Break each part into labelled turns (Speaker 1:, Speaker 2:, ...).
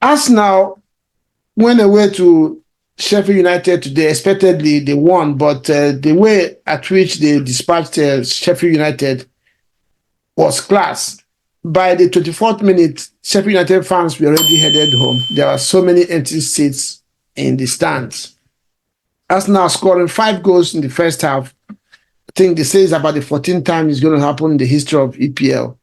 Speaker 1: Arsenal went away to Sheffield United today. Expectedly, they won, but the way at which they dispatched Sheffield United was class. By the 24th minute, Sheffield United fans were already headed home. There are so many empty seats in the stands. Arsenal scoring 5 goals in the first half. I think they say it's about the 14th time it's going to happen in the history of EPL.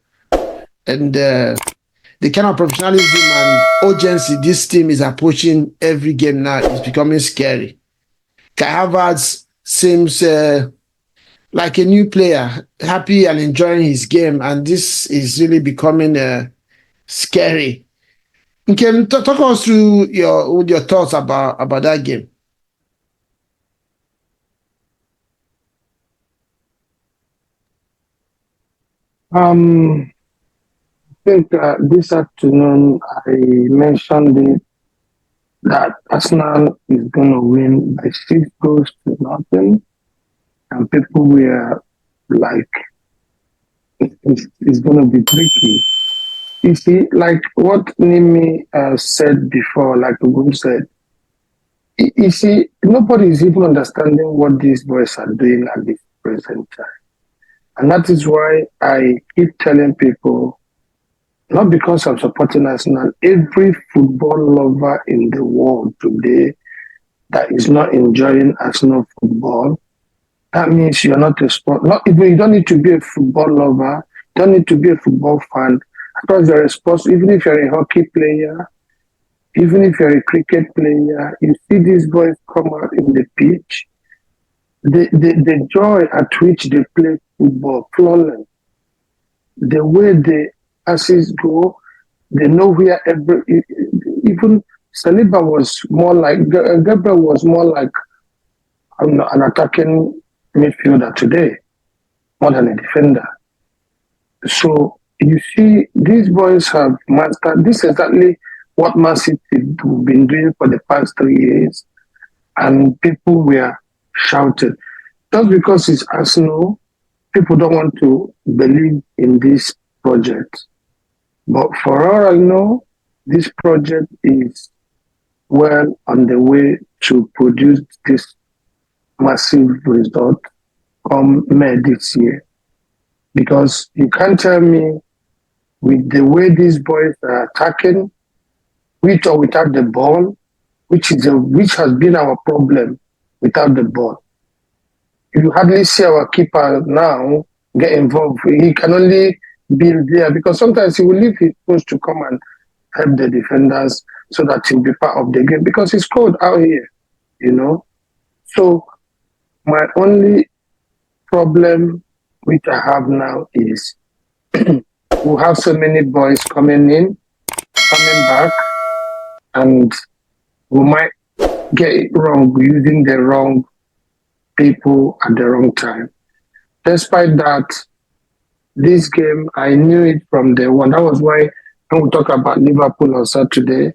Speaker 1: And the kind of professionalism and urgency this team is approaching every game now is becoming scary. Kai Havertz seems like a new player, happy and enjoying his game, and this is really becoming scary. Can talk us through your thoughts about that game?
Speaker 2: I think this afternoon I mentioned it that Arsenal is going to win by 6 goals to nothing, and people were like, it's going to be tricky. You see, like what Nimi said before, like Ugun said, you see, nobody is even understanding what these boys are doing at this present time. And that is why I keep telling people, not because I'm supporting Arsenal, every football lover in the world today that is not enjoying Arsenal football, that means you're not a sport. Not even you don't need to be a football lover, you don't need to be a football fan. Because you're a sports, even if you're a hockey player, even if you're a cricket player, you see these boys come out in the pitch, the joy at which they play football, flawless, the way the passes go, they know where even Saliba was more like, Gabriel was more like an attacking midfielder today, more than a defender. So you see, these boys have mastered, this is exactly what Man City have been doing for the past 3 years, and people were shouting. Just because it's Arsenal, people don't want to believe in this project. But for all I know, this project is well on the way to produce this massive result come May this year. Because you can't tell me with the way these boys are attacking, with or without the ball, which has been our problem without the ball. You hardly see our keeper now get involved. He can only be there because sometimes he will leave his post to come and help the defenders so that he'll be part of the game because it's cold out here, you know. So my only problem which I have now is we have so many boys coming back, and we might get it wrong using the wrong people at the wrong time. Despite that, this game, I knew it from day one. That was why when we talk about Liverpool on Saturday,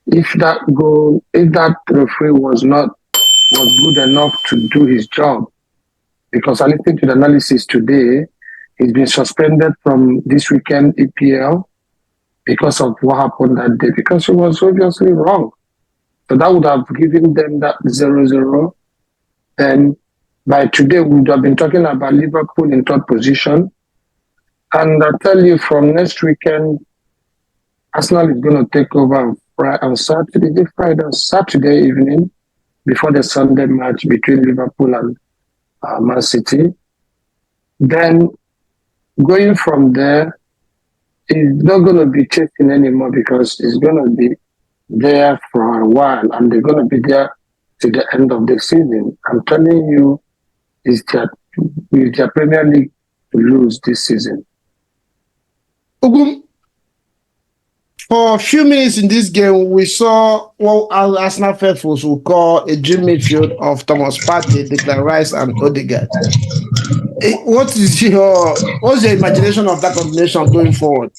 Speaker 2: if that referee was good enough to do his job, because I listened to the analysis today, he's been suspended from this weekend EPL because of what happened that day, because he was obviously wrong. So that would have given them that 0-0. Then by today, we would have been talking about Liverpool in third position. And I tell you, from next weekend, Arsenal is going to take over on Saturday evening, before the Sunday match between Liverpool and Man City. Then going from there, it's not going to be chasing anymore because it's going to be there for a while and they're going to be there to the end of the season. I'm telling you, it's their Premier League to lose this season.
Speaker 1: Ogum, for a few minutes in this game, we saw what Arsenal faithfuls will call a dream midfield of Thomas Partey, Declan Rice, and Odegaard. What's your imagination of that combination going forward?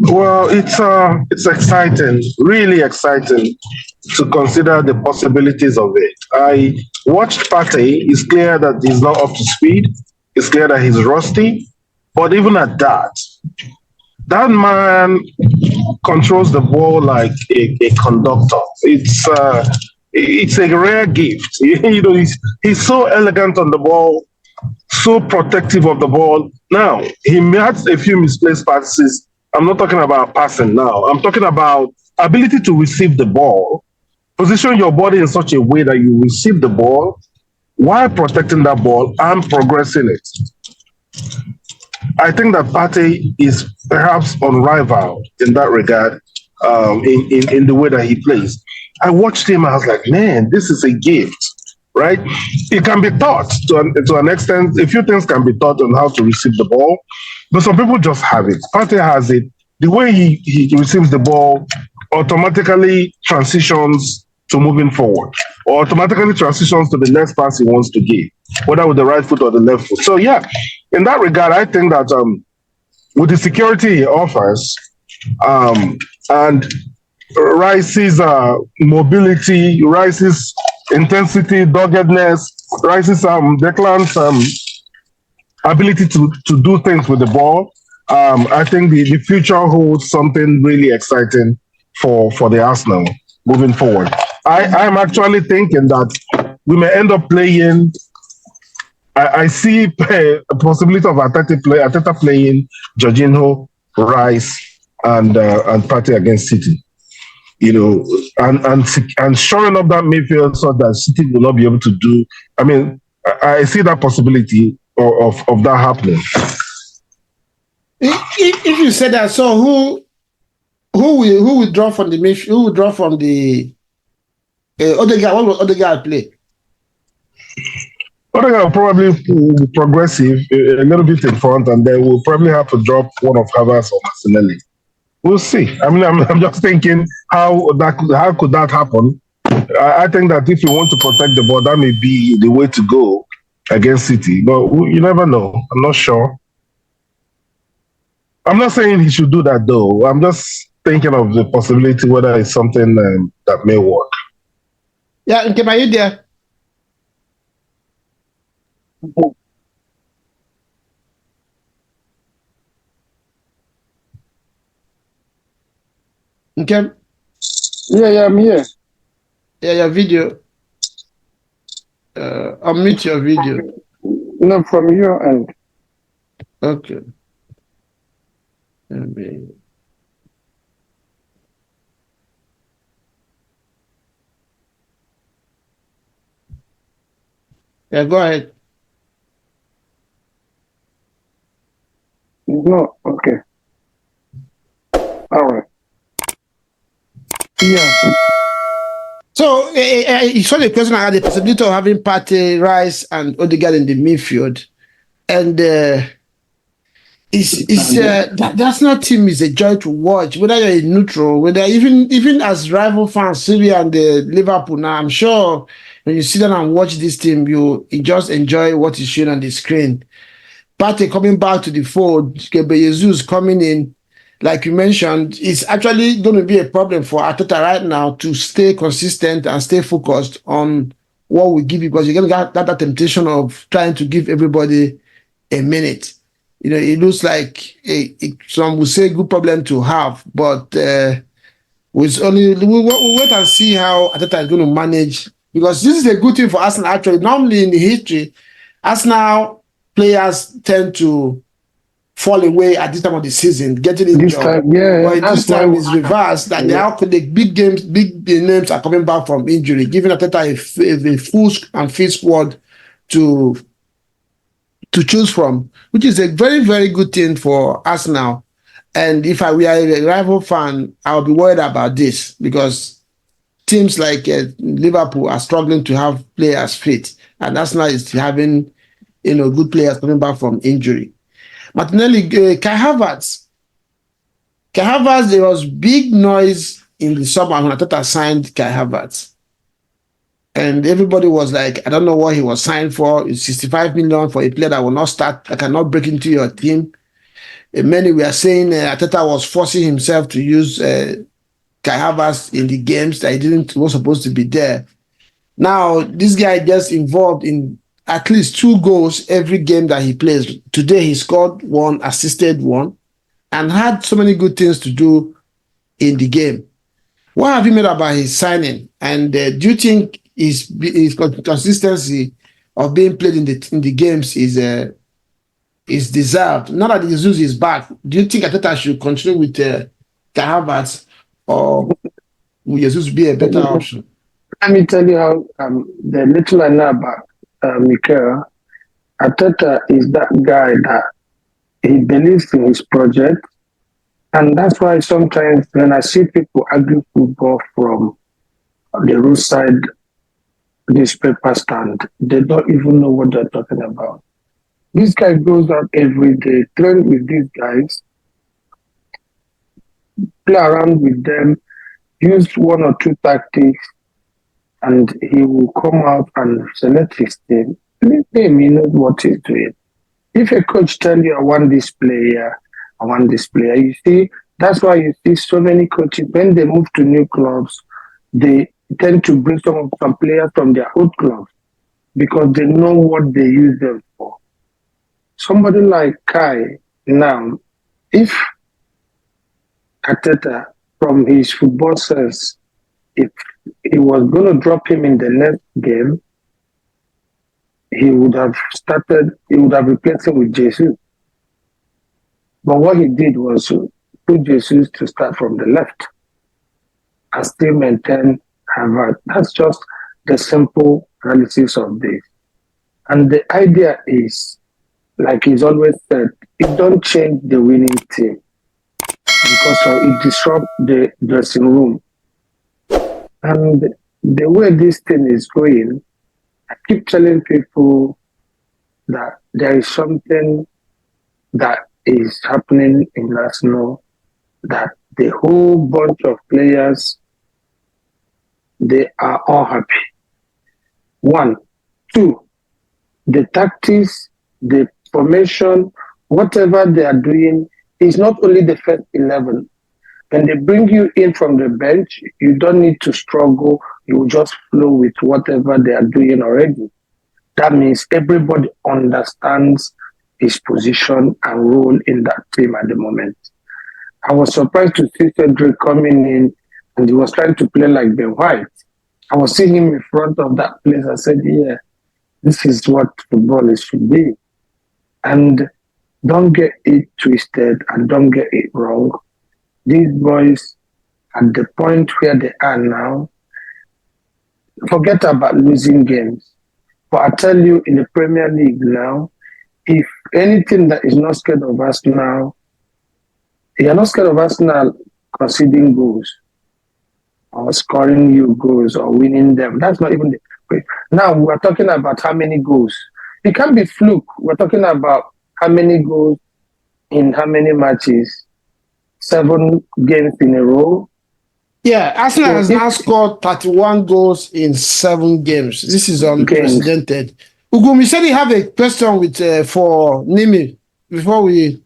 Speaker 3: Well, it's exciting, really exciting to consider the possibilities of it. I watched Partey. It's clear that he's not up to speed. It's clear that he's rusty. But even at that, That man controls the ball like a conductor. It's a rare gift. He's so elegant on the ball, so protective of the ball. Now, he had a few misplaced passes. I'm not talking about passing now. I'm talking about ability to receive the ball, position your body in such a way that you receive the ball while protecting that ball and progressing it. I think that Partey is perhaps unrivaled in that regard, in the way that he plays. I watched him, I was like, man, this is a gift, right? It can be taught to an extent. A few things can be taught on how to receive the ball, but some people just have it. Partey has it. The way he receives the ball automatically transitions to moving forward, or automatically transitions to the next pass he wants to give, whether with the right foot or the left foot. So yeah, in that regard, I think that with the security he offers, and Rice's mobility, Rice's intensity, doggedness, Rice's Declan's ability to do things with the ball, I think the future holds something really exciting for the Arsenal moving forward. I'm actually thinking that we may end up playing. I see a possibility of Arteta playing Jorginho, Rice, and Partey against City. And shoring up that midfield so that City will not be able to do. I mean, I see that possibility of that happening.
Speaker 1: If you say that, so who will draw from the midfield? Who will draw from the Odegaard? What will Odegaard play?
Speaker 3: Odegaard probably will be progressive, a little bit in front, and then we'll probably have to drop one of Havertz or Martinelli. We'll see. I mean, I'm just thinking how could that happen? I think that if you want to protect the ball, that may be the way to go against City. But you never know. I'm not sure. I'm not saying he should do that though. I'm just thinking of the possibility whether it's something that may work.
Speaker 1: Yeah, okay, are you there? Okay.
Speaker 2: Yeah, I'm here.
Speaker 1: Yeah, your video. Unmute your video.
Speaker 2: No, from your end.
Speaker 1: Okay. Yeah, go ahead.
Speaker 2: No, okay. All right. Yeah.
Speaker 1: So you saw the question. I had the possibility of having Partey, Rice, and Odegaard in the midfield, and that's not team is a joy to watch. Whether you're in neutral, whether even as rival fans, Syria and Liverpool. Now, I'm sure when you sit down and watch this team, you just enjoy what is shown on the screen. Partey coming back to the fold, Jesus coming in. Like you mentioned, it's actually going to be a problem for Arteta right now to stay consistent and stay focused on what we give you, because you're going to get that temptation of trying to give everybody a minute. It looks like some would say good problem to have, but we'll wait and see how Arteta is going to manage, because this is a good thing for Arsenal. Actually, normally in the history, Arsenal players tend to fall away at this time of the season, getting injured. This time is reversed. That now the big names are coming back from injury, giving Arteta a full and fit squad to choose from, which is a very, very good thing for Arsenal. And if I were a rival fan, I would be worried about this, because teams like Liverpool are struggling to have players fit, and Arsenal is having good players coming back from injury. Martinelli, Kai Havertz, there was big noise in the summer when Arteta signed Kai Havertz. And everybody was like, I don't know what he was signed for. It's 65 million for a player that will not start, that cannot break into your team. Many were saying Arteta was forcing himself to use Kai Havertz in the games that he was supposed to be there. Now, this guy gets involved in at least 2 goals every game that he plays. Today, he scored 1, assisted 1. and had so many good things to do in the game. What have you made about his signing? And do you think his consistency of being played in the games is deserved? Now that Jesus is back, do you think Ateta should continue with Kai Havertz, or will Jesus be a better option?
Speaker 2: Let me tell you how the little I know about Mikel Arteta is that guy that he believes in his project, and that's why sometimes when I see people argue football from the roadside newspaper stand, they don't even know what they're talking about. This guy goes out every day, train with these guys, play around with them, use one or two tactics, and he will come out and select his team. Let him, he knows what he's doing. If a coach tell you, I want this player, you see, that's why you see so many coaches, when they move to new clubs, they tend to bring some players from their old clubs because they know what they use them for. Somebody like Kai, now, if Arteta, from his football sense, if he was going to drop him in the next game, he would have replaced him with Jesus. But what he did was put Jesus to start from the left and still maintain Harvard. That's just the simple analysis of this. And the idea is, like he's always said, it don't change the winning team because it disrupts the dressing room. And the way this thing is going, I keep telling people that there is something that is happening in Arsenal, that the whole bunch of players, they are all happy. 1, 2, the tactics, the formation, whatever they are doing is not only the first 11. When they bring you in from the bench, you don't need to struggle. You just flow with whatever they are doing already. That means everybody understands his position and role in that team at the moment. I was surprised to see Cedric coming in and he was trying to play like Ben White. I was seeing him in front of that place. I said, yeah, this is what football should be. And don't get it twisted and don't get it wrong. These boys, at the point where they are now, forget about losing games. But I tell you, in the Premier League now, if anything that is not scared of us now, you're not scared of Arsenal conceding goals or scoring you goals or winning them. That's not even the... Now we're talking about how many goals. It can't be fluke. We're talking about how many goals in how many matches. 7 games in a row.
Speaker 1: Yeah, Arsenal has now scored 31 goals in 7 games. This is unprecedented. Ugum, you said you have a question with for Nimi before we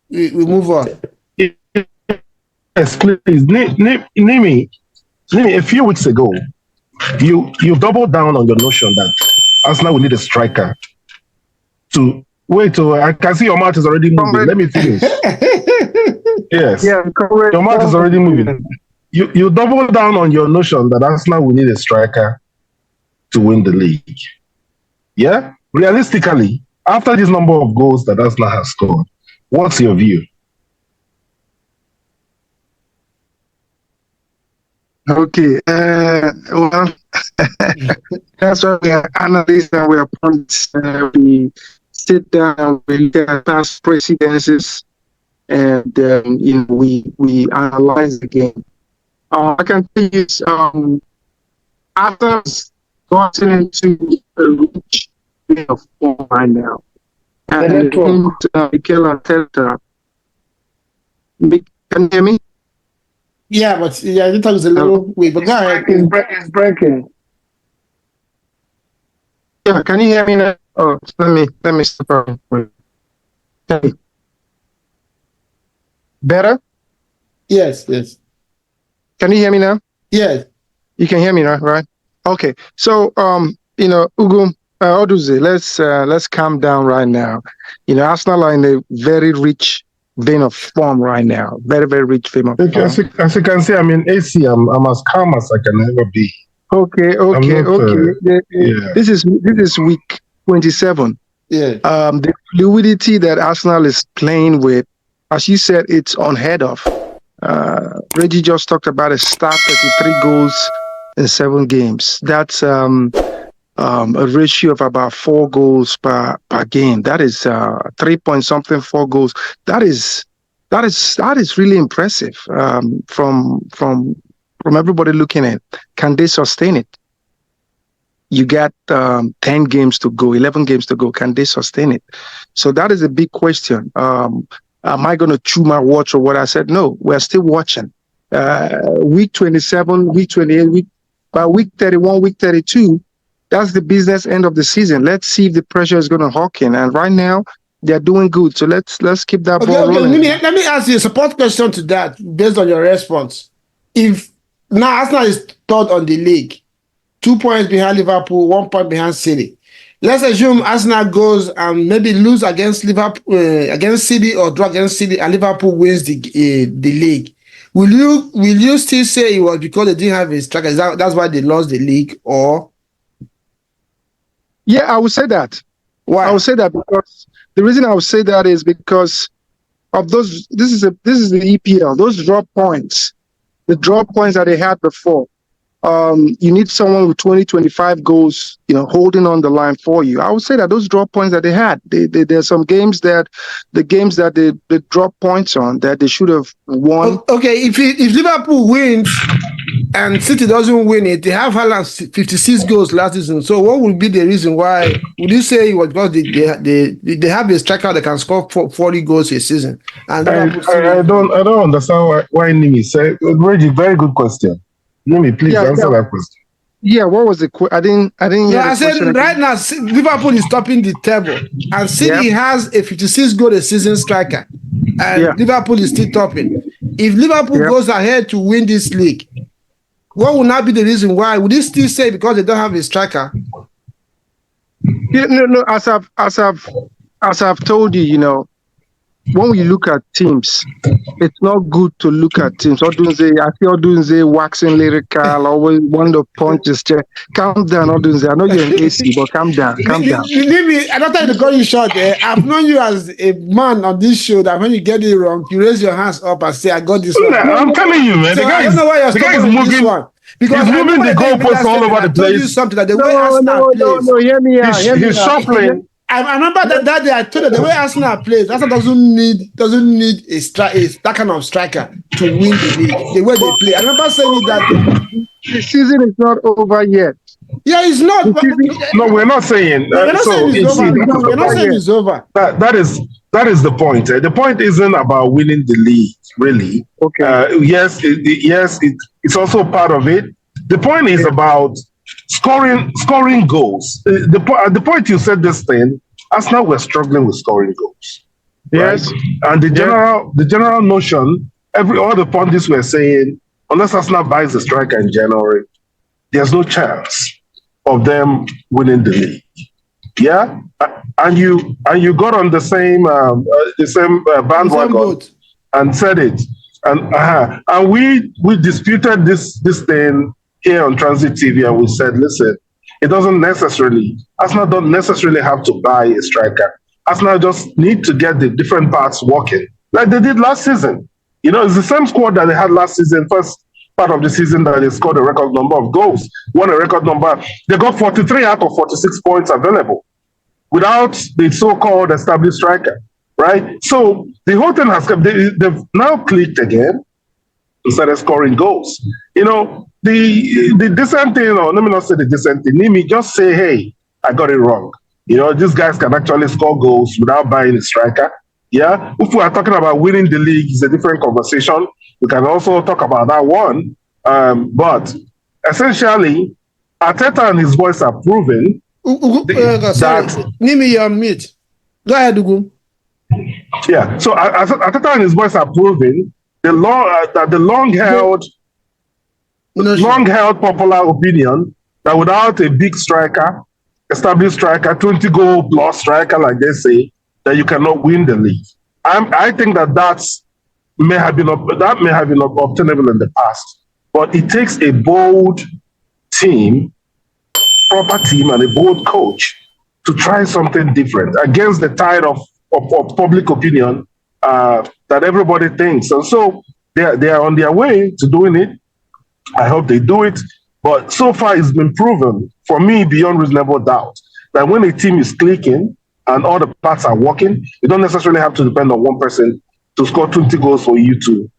Speaker 1: move on.
Speaker 3: Yes, please. Nimi, a few weeks ago, you doubled down on your notion that Arsenal will need a striker to wait. I can see your mouth is already moving. Let me finish. Yes. Yeah, correct. Your mouth is already moving. You double down on your notion that Arsenal will need a striker to win the league. Yeah? Realistically, after this number of goals that Arsenal has scored, what's your view?
Speaker 4: Okay. Well, that's why we are analysts and we are points. We sit down, we look at past precedences, and we analyze the game. I can tell you, after gotten into a rich bit of form right now, and Mikel Arteta, can you hear me?
Speaker 1: Yeah, but yeah, the talk is a little weak. But go ahead.
Speaker 2: It's breaking.
Speaker 4: Yeah, can you hear me now? Oh, let me step out. Okay. Better?
Speaker 1: Yes.
Speaker 4: Can you hear me now?
Speaker 1: Yes.
Speaker 4: You can hear me now, right? Okay. So, Ugum, Oduze, let's calm down right now. Arsenal are in a very rich vein of form right now. Very, very rich vein of form.
Speaker 3: As you can see, I'm in AC. I'm as calm as I can ever be.
Speaker 4: Okay.
Speaker 3: Yeah.
Speaker 4: This is week 27.
Speaker 1: Yeah.
Speaker 4: The fluidity that Arsenal is playing with, as you said, it's unheard of. Reggie just talked about a start 33 goals in 7 games. That's a ratio of about 4 goals per game. That is 3 point something 4 goals. That is really impressive. From everybody looking at, can they sustain it? You got 10 games to go, 11 games to go. Can they sustain it? So that is a big question. Am I going to chew my watch or what? I said, no, we're still watching. Week 27, week 28, by week 31, week 32, that's the business end of the season. Let's see if the pressure is going to hawk in. And right now, they're doing good. So let's keep that ball rolling.
Speaker 1: Let me ask you a support question to that based on your response. If now Arsenal is third on the league, 2 points behind Liverpool, 1 point behind City. Let's assume Arsenal goes and maybe lose against Liverpool, against City, or draw against City, and Liverpool wins the league. Will you still say it was because they didn't have a striker? That's why they lost the league, or?
Speaker 4: Yeah, I would say that.
Speaker 1: Why?
Speaker 4: I would say that because the reason I would say that is because of those. This is the EPL. Those drop points, the drop points that they had before. You need someone with 20, 25 goals, holding on the line for you. I would say that those drop points that they had, there's some games that they drop points on that they should have won.
Speaker 1: Okay, if Liverpool wins and City doesn't win it, they have Haaland 56 goals last season. So what would be the reason why? Would you say it was because they have a striker that can score 40 goals a season? And
Speaker 3: I don't understand why Nimi said. Reggie, very good question. Nimi, please answer that question.
Speaker 4: Yeah, what was the question? I didn't hear
Speaker 1: I said
Speaker 4: question.
Speaker 1: Right now, Liverpool is topping the table, and City has a 56 goal a season striker, and Liverpool is still topping. If Liverpool goes ahead to win this league, what would not be the reason why? Would you still say because they don't have a striker?
Speaker 4: Yeah, no. As I've told you, when we look at teams, it's not good to look at teams. I feel Odunze waxing lyrical, always want to punch his chair. Calm down, Odunze. I know you're in AC, but calm down.
Speaker 1: Leave me. I don't tell you to call you short. I've known you as a man on this show that when you get it wrong, you raise your hands up and say, "I got this one."
Speaker 3: I'm telling you, man.
Speaker 1: So I don't know why you're stopping on this one. Because
Speaker 3: he's moving the goalposts all over the place.
Speaker 1: Something that the way Arsenal plays.
Speaker 4: No, hear me out.
Speaker 3: He's shuffling.
Speaker 1: I remember that day I told you the way Arsenal plays, Arsenal doesn't need that kind of striker to win the league. The way they play, I remember saying it that day.
Speaker 4: The season is not over yet.
Speaker 1: Yeah, it's not.
Speaker 3: No, we're not saying.
Speaker 1: We're not saying it's over.
Speaker 3: That is the point. The point isn't about winning the league, really.
Speaker 4: Okay.
Speaker 3: Yes, it's also part of it. The point is about scoring goals. The point you said this thing, Arsenal were struggling with scoring goals.
Speaker 4: Yes.
Speaker 3: Right? And the general notion, all the pundits were saying, unless Arsenal buys a striker in January, there's no chance of them winning the league. Yeah, and you got on the same bandwagon and said it, and we disputed this thing here on Transit TV, and we said, listen, Arsenal don't necessarily have to buy a striker. Arsenal just need to get the different parts working, like they did last season. It's the same squad that they had last season, first part of the season that they scored a record number of goals, won a record number. They got 43 out of 46 points available without the so-called established striker, right? So the whole thing they've now clicked again and started scoring goals. The decent thing, or let me not say the decent thing, Nimi, just say, hey, I got it wrong. These guys can actually score goals without buying a striker. Yeah, if we are talking about winning the league, it's a different conversation. We can also talk about that one. But essentially, Arteta and his boys are proving that...
Speaker 1: Nimi, you're on mute. Go ahead, Ugu.
Speaker 3: Yeah, so Arteta and his boys are proving that the long-held popular opinion that without a big striker, established striker, 20-goal plus striker, like they say, that you cannot win the league. I think that may have been obtainable in the past, but it takes a bold team, proper team, and a bold coach to try something different against the tide of public opinion that everybody thinks. And so they are on their way to doing it. I hope they do it. But so far, it's been proven for me beyond reasonable doubt that when a team is clicking and all the parts are working, you don't necessarily have to depend on one person to score 20 goals for you to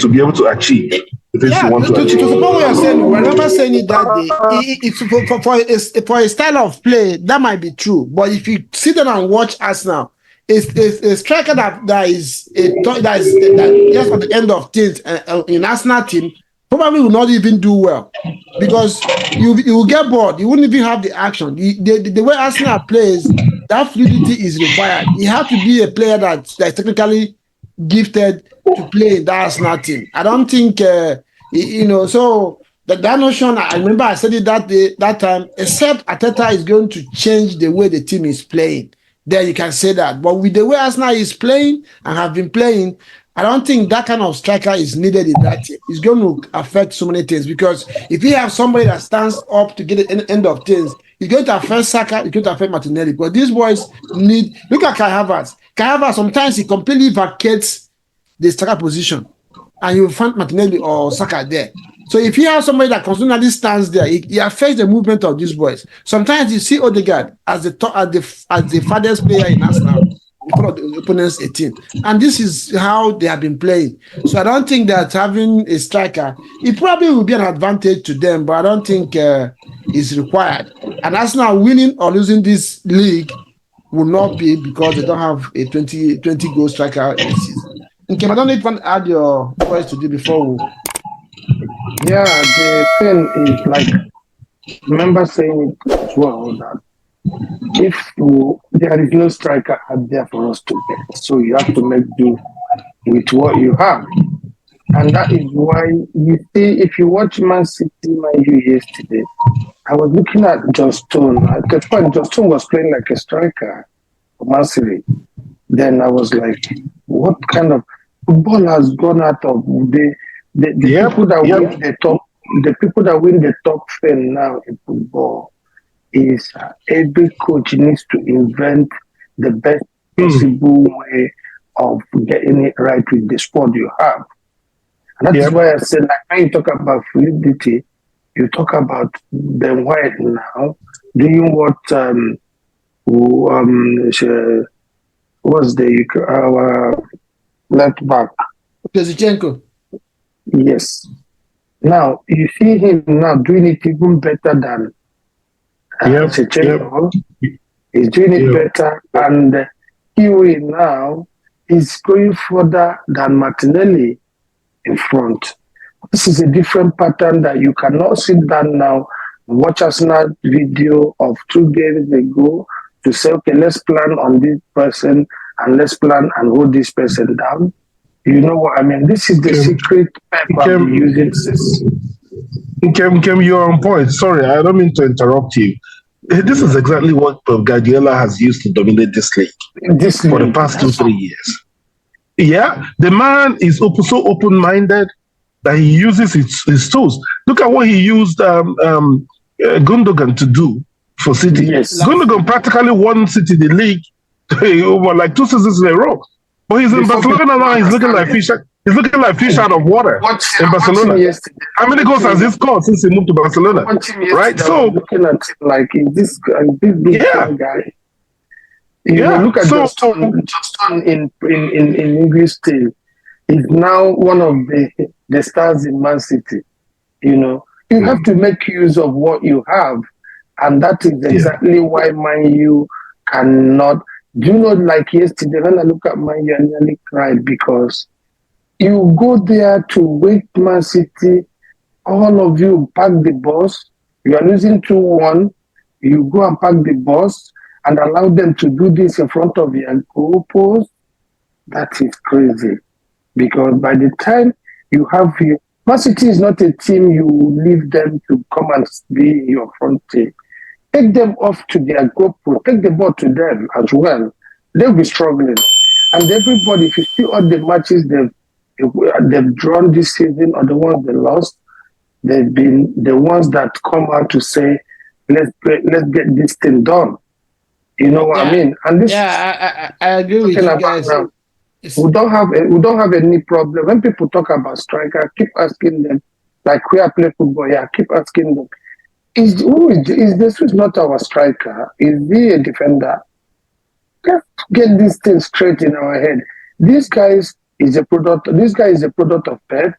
Speaker 3: be able to achieve the things you want to achieve.
Speaker 1: To support what you're saying, we remember saying it that day. It's for a style of play that might be true, but if you sit down and watch Arsenal, it's a striker that is just on the end of things in Arsenal team probably will not even do well because you will get bored. You wouldn't even have the action. The way Arsenal plays, that fluidity is required. You have to be a player that's technically gifted to play in the Arsenal team. I don't think, so that notion, I remember I said it that time, except Arteta is going to change the way the team is playing. Then you can say that. But with the way Arsenal is playing and have been playing, I don't think that kind of striker is needed in that team. It's going to affect so many things because if you have somebody that stands up to get the end of things, it's going to affect Saka, it's going to affect Martinelli. But these boys look at Kai Havertz. Kai Havertz, sometimes he completely vacates the striker position and you find Martinelli or Saka there. So if you have somebody that constantly stands there, it affects the movement of these boys. Sometimes you see Odegaard as the farthest player in Arsenal in front of the opponent's 18. And this is how they have been playing. So I don't think that having a striker, it probably will be an advantage to them, but I don't think it's required. And Arsenal winning or losing this league will not be because they don't have a 20 goal striker in the season. Okay, I don't know if you want to add your voice to do before we...
Speaker 2: Yeah, the thing is like, remember saying it as well that if there is no striker out there for us to get, so you have to make do with what you have. And that is why you see, if you watch Man City, Man U yesterday, I was looking at John Stone. At the point, John Stone was playing like a striker for Man City. Then I was like, what kind of football has gone out of the people that win the top? The people that win the top 10 now in football is every coach needs to invent the best possible way of getting it right with the squad you have. And that is why I said, like, when you talk about fluidity, you talk about Ben White now doing what was our left back?
Speaker 1: Zichenko.
Speaker 2: Yes. Now, you see him now doing it even better than Zichenko. He's doing it better. And Kiwi now is going further than Martinelli in front. This is a different pattern that you cannot sit down now and watch Arsenal video of 2 games ago to say, okay, let's plan on this person and let's plan and hold this person down. You know what I mean? This is the secret pep I'm using.
Speaker 3: Kim, you're on point. Sorry, I don't mean to interrupt you. This is exactly what Pep Guardiola has used to dominate this league for the past 2-3 years. Yeah, the man is so open-minded that he uses his tools. Look at what he used Gundogan to do for City.
Speaker 2: Yes.
Speaker 3: Gundogan practically won City the league over like 2 seasons in a row. But he's in Barcelona now. He's looking like fish. He's looking like fish out of water in Barcelona. How many goals has he scored since he moved to Barcelona? Right. So
Speaker 2: looking at him like this big guy. You look at Justin in English team. He's now one of the stars in Man City. You have to make use of what you have, and that is exactly why Man U cannot. Do you know, like yesterday when I look at Man U, I nearly cried because you go there to wait Man City, all of you pack the bus. You are losing 2-1. You go and pack the bus and allow them to do this in front of your goalpost. That is crazy. Because by the time you have Man City is not a team you leave them to come and be in your front team. Take them off to their GoPro. Take the ball to them as well. They'll be struggling. And everybody, if you see all the matches they've drawn this season or the ones they lost, they've been the ones that come out to say, let's get this thing done. You know what I mean? And this
Speaker 1: I agree with you guys.
Speaker 2: Now, we don't have any problem. When people talk about striker, keep asking them, like we are playing football, keep asking them, is this is not our striker? Is he a defender? Let's get this thing straight in our head. This guy is a product of Pep,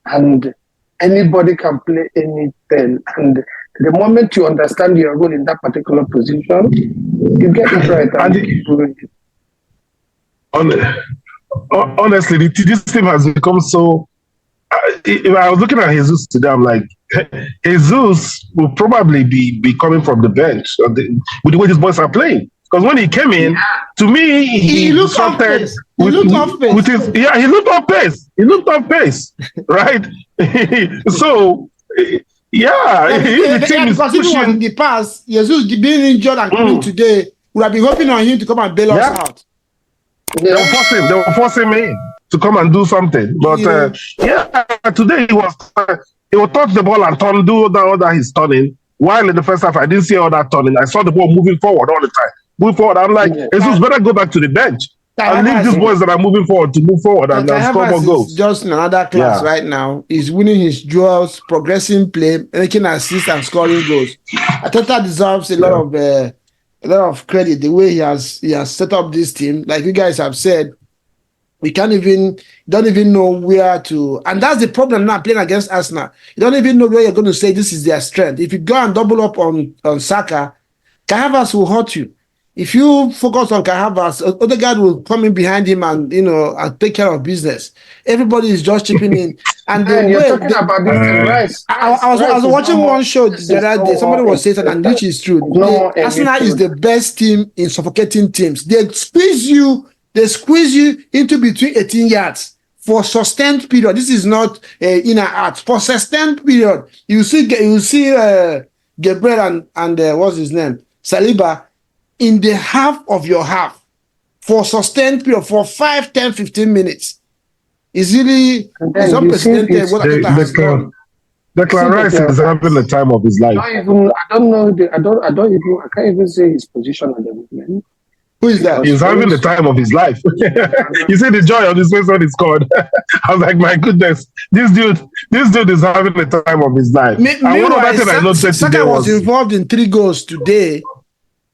Speaker 2: and anybody can play anything. And the moment you understand your role in that particular position, you get it right.
Speaker 3: Honestly, this team has become so. If I was looking at Jesus today, I'm like, Jesus will probably be coming from the bench with the way these boys are playing. Because when he came in, to me,
Speaker 1: he looked off pace. He looked off pace.
Speaker 3: He looked off pace, right? So, the team is
Speaker 1: because if it was in the past, Jesus being injured and coming today, would have been hoping on him to come and bail us out.
Speaker 3: They were forcing me to come and do something. But today he will touch the ball and do all that he's turning. While in the first half, I didn't see all that turning. I saw the ball moving forward all the time. Move forward. I'm like, Jesus better go back to the bench and leave these boys that are moving forward to move forward and score more goals.
Speaker 1: Just in another class right now. He's winning his duels, progressing play, making assists and scoring goals. Ateta deserves a lot of credit the way he has set up this team. Like you guys have said, we don't even know where to, and that's the problem now playing against Arsenal. You don't even know where you're going to say this is their strength. If you go and double up on Saka, Kai Havertz will hurt you. If you focus on Kai Havertz, Odegaard will come in behind him and and take care of business. Everybody is just chipping in. And
Speaker 2: you're talking about this
Speaker 1: I was watching one show the other day. Somebody was saying that, and which is true. Arsenal is the best team in suffocating teams. They squeeze you into between 18 yards for sustained period. This is not inner art. For sustained period, you see Gabriel and what's his name? Saliba in the half of your half for sustained period for 5, 10, 15 minutes. It's really unprecedented what Ateta has done.
Speaker 3: Declan Rice is having the time of his life.
Speaker 2: I can't even say his position at the moment.
Speaker 1: Who is that?
Speaker 3: He's having the time of his life. You see the joy on his face when he scored. I was like, my goodness, this dude is having the time of his life.
Speaker 1: Saka was involved in 3 goals today,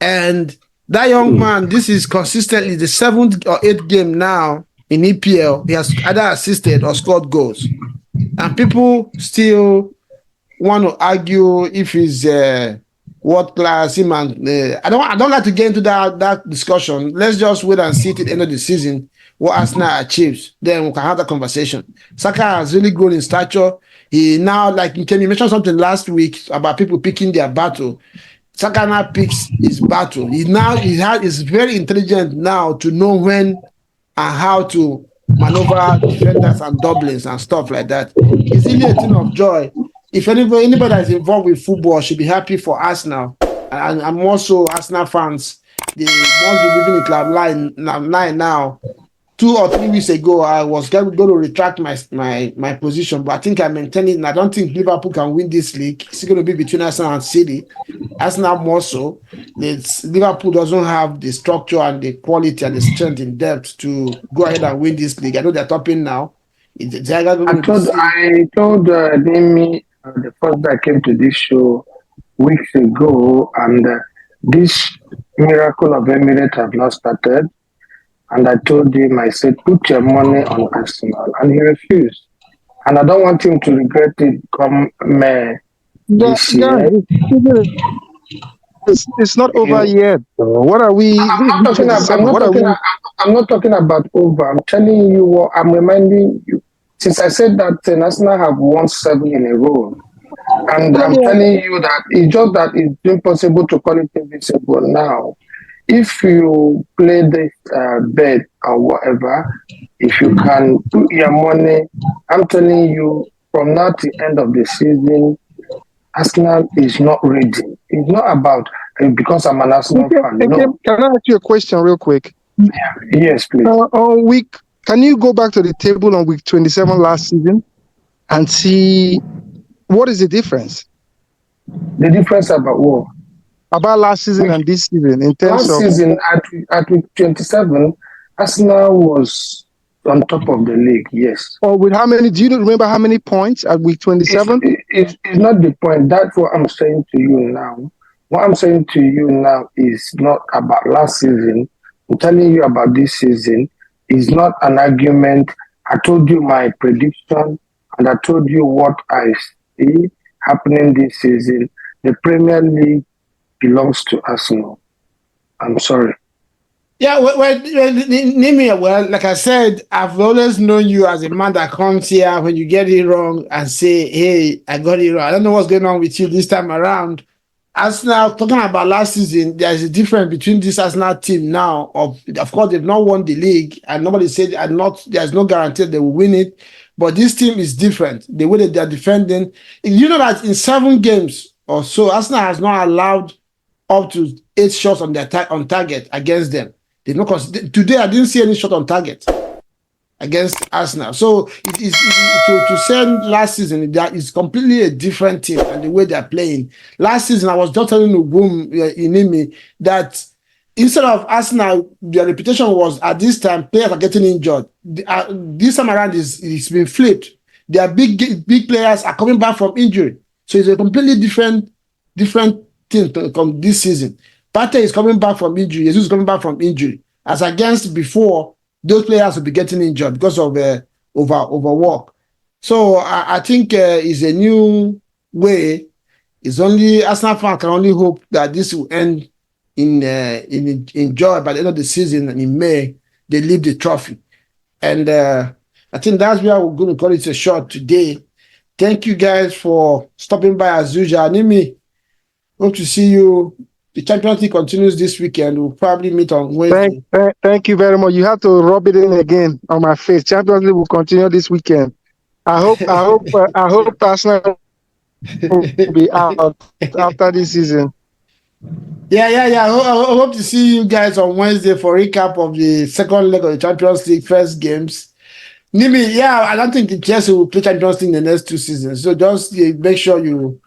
Speaker 1: and that young man, this is consistently the 7th or 8th game now in EPL. He has either assisted or scored goals, and people still want to argue if he's world class. Him and I don't like to get into that discussion. Let's just wait and see till the end of the season what Arsenal achieves. Then we can have that conversation. Saka has really grown in stature. He now, like you mentioned something last week about people picking their battle. Saka now picks his battle. He's very intelligent now to know when and how to maneuver defenders and doublings and stuff like that. It's really a thing of joy. If anybody that is involved with football should be happy for Arsenal, and I'm also Arsenal fans. They must be living in Club 9 now. 2 or 3 weeks ago, I was going to retract my position, but I think I maintain it, and I don't think Liverpool can win this league. It's going to be between Arsenal and City. Arsenal more so. Liverpool doesn't have the structure and the quality and the strength in depth to go ahead and win this league. I know they're topping now.
Speaker 2: I told Nimi the first day I came to this show weeks ago, and this miracle of Emirates have not started. And I told him, I said, put your money on Arsenal. And he refused. And I don't want him to regret it come May this year.
Speaker 4: It's not over yet. What are we?
Speaker 2: I'm not talking about over. I'm telling you what, I'm reminding you. Since I said that Arsenal have won 7 in a row. And I'm telling you that it's just that it's impossible to call it invisible now. If you play this bet or whatever, if you can put your money, I'm telling you, from now to the end of the season, Arsenal is not ready. It's not about because I'm an Arsenal fan. No.
Speaker 4: Can I ask you a question real quick?
Speaker 2: Yes, please.
Speaker 4: On week, can you go back to the table on week 27 last season and see what is the difference
Speaker 2: The difference about what?
Speaker 4: about last season and this season in terms
Speaker 2: Last
Speaker 4: of,
Speaker 2: season at week 27, Arsenal was on top of the league. Yes.
Speaker 4: or with how many? Do you remember how many points at week 27?
Speaker 2: It's not the point. That's what I'm saying to you now. What I'm saying to you now is not about last season. I'm telling you about this season. It's not an argument. I told you my prediction and I told you what I see happening this season. The Premier League belongs to Arsenal. I'm sorry.
Speaker 1: Yeah, Nimi, well, like I said, I've always known you as a man that comes here when you get it wrong and say, hey, I got it wrong. I don't know what's going on with you this time around. Arsenal, talking about last season, there's a difference between this Arsenal team now. Of course, they've not won the league, and nobody said there's no guarantee they will win it. But this team is different. The way that they're defending. You know that in 7 games or so, Arsenal has not allowed up to 8 shots on on target against them. They've not today. I didn't see any shot on target against Arsenal. So it is to send last season that is completely a different team and the way they're playing. Last season, I was just telling Ugum Inimi that instead of Arsenal, their reputation was at this time players are getting injured. This time around, it's been flipped. Their big players are coming back from injury. So it's a completely different team to come this season. Partey is coming back from injury. Jesus is coming back from injury. As against before, those players will be getting injured because of overwork. So I think it's a new way. It's only Arsenal fans can only hope that this will end in joy by the end of the season, and in May they leave the trophy. And I think that's where we're going to call it a shot today. Thank you guys for stopping by as usual. Nimi, hope to see you. The Champions League continues this weekend. We'll probably meet on Wednesday.
Speaker 4: Thank you very much. You have to rub it in again on my face. Champions League will continue this weekend. I hope Arsenal will be out after this season.
Speaker 1: Yeah. I hope to see you guys on Wednesday for a recap of the second leg of the Champions League first games. Nimi, yeah, I don't think the Chelsea will play Champions League in the next 2 seasons. So just make sure you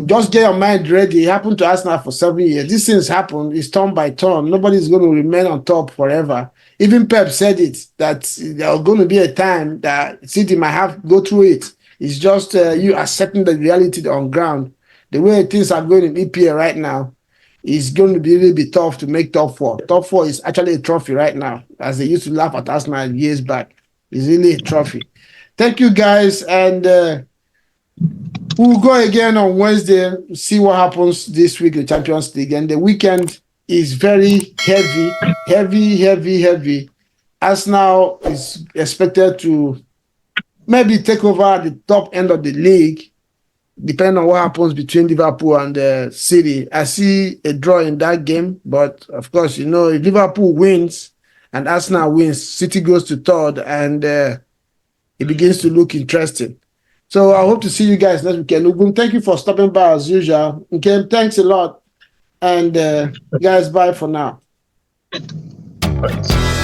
Speaker 1: just get your mind ready. It happened to Arsenal for 7 years. These things happen. It's turn by turn. Nobody's going to remain on top forever. Even Pep said it, that there's going to be a time that City might have to go through it. It's just you accepting the reality on ground. The way things are going in EPL right now, it's going to be really tough to make top 4. Top 4 is actually a trophy right now, as they used to laugh at Arsenal years back. It's really a trophy. Thank you, guys, and we'll go again on Wednesday, see what happens this week in the Champions League. And the weekend is very heavy. Arsenal is expected to maybe take over the top end of the league, depending on what happens between Liverpool and City. I see a draw in that game, but of course, if Liverpool wins and Arsenal wins, City goes to 3rd, and it begins to look interesting. So I hope to see you guys next weekend. Ugum, thank you for stopping by as usual. Okay, thanks a lot. And guys, bye for now.
Speaker 3: Thanks.